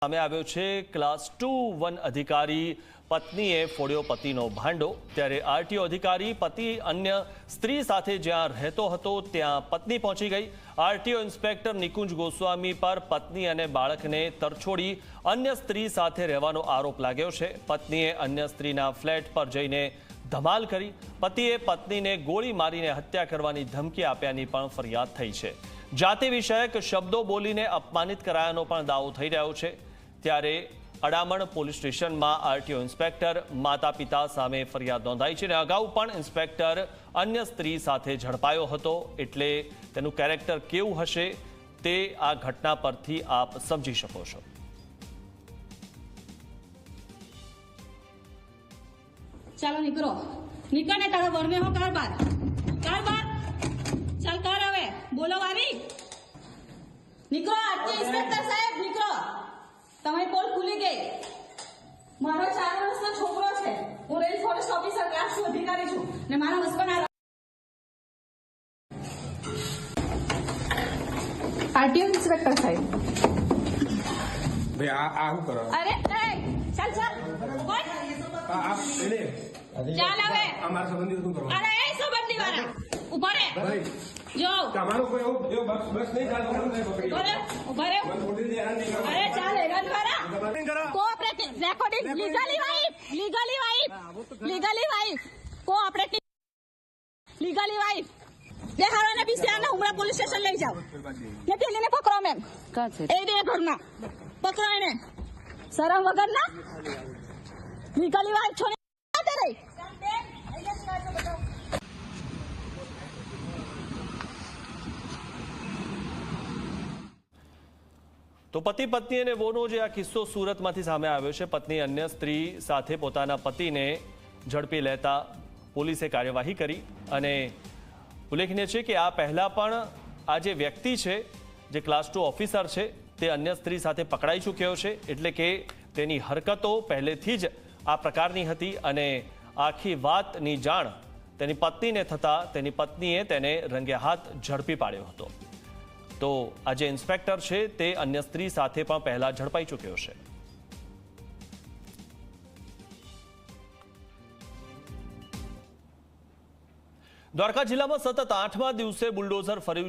સામે આવ્યો છે ક્લાસ 2 વન અધિકારી પત્નીએ ફોડ્યો પતિનો ભાંડો। ત્યારે આરટીઓ અધિકારી પતિ અન્ય સ્ત્રી સાથે જ્યાં રહેતો હતો ત્યાં પત્ની પહોંચી ગઈ। આરટીઓ ઇન્સ્પેક્ટર નિકુંજ ગોસ્વામી પર પત્ની અને બાળકને તરછોડી અન્ય સ્ત્રી સાથે રહેવાનો આરોપ લાગ્યો છે। પત્નીએ અન્ય સ્ત્રીના ફ્લેટ પર જઈને ધમાલ કરી। પતિએ પત્નીને ગોળી મારીને હત્યા કરવાની ધમકી આપ્યાની પણ ફરિયાદ થઈ છે। જાતિ વિષયક શબ્દો બોલીને અપમાનિત કરાયાનો પણ દાવો થઈ રહ્યો છે। ત્યારે અડામણ પોલીસ સ્ટેશનમાં આરટીઓ ઇન્સ્પેક્ટર માતા પિતા સામે ફરિયાદ નોંધાઈ છે અને અગાઉ પણ ઇન્સ્પેક્ટર અન્ય સ્ત્રી સાથે ઝડપાયો હતો, એટલે તેનું કેરેક્ટર કેવું હશે તે આ ઘટના પરથી આપ સમજી શકો છો। ચાલો નીકળો, નીકળ ને તારા વરમે હો કર બાર ચાલ કર હવે બોલો વારી નીકળો। આરતી ઇન્સ્પેક્ટર સાહેબ નીકળો, તમારી પોલ ખુલી ગઈ। મારો 4 વર્ષનો છોકરો છે, હું રેન્જ ફોરેસ્ટ ઓફિસર ક્લાસ 2 અધિકારી છું ને મારા હસબન્ડ આરટીઓ ઇન્સ્પેક્ટર સાહેબ। ભાઈ આ શું કરો? અરે ચાલ બોલ ચાલ હવે અમારા સંબંધી શું કરવા? અરે એ સંબંધી વાળા ઉભા રે ભાઈ જો તમારો કોઈ એવો બસ નહીં ચાલતો નહીં બોલે ઉભા રે અરે ચાલ હેરાન કરા cooperative recording legally wife cooperative legally wife બેહારાને બી સ્યાના ઉમરા પોલીસ સ્ટેશન લઈ જાઓ ને પેલીને પકડો મેમ કા છે એ બે ઘરના પકડો એને શરમ વગરના લીગલી વાઇફ છોડી દે રે। તો પતિ પત્ની અને વોનો જે આ કિસ્સો સુરતમાંથી સામે આવ્યો છે। પત્ની અન્ય સ્ત્રી સાથે પોતાના પતિને ઝડપી લેતા પોલીસે કાર્યવાહી કરી અને ઉલ્લેખનીય છે કે આ પહેલા પણ આ જે વ્યક્તિ છે, જે ક્લાસ 2 ઓફિસર છે, તે અન્ય સ્ત્રી સાથે પકડાઈ ચૂક્યો છે, એટલે કે તેની હરકતો પહેલેથી જ આ પ્રકારની હતી અને આખી વાતની જાણ તેની પત્નીને થતાં તેની પત્નીએ તેને રંગે હાથ ઝડપી પાડ્યો હતો। તો આ જે ઇન્સ્પેક્ટર છે તે અન્ય સ્ત્રી સાથે પણ પહેલા ઝડપાઈ ચૂક્યો છે। દ્વારકા જિલ્લામાં સતત 8મા દિવસે બુલડોઝર ફર્યું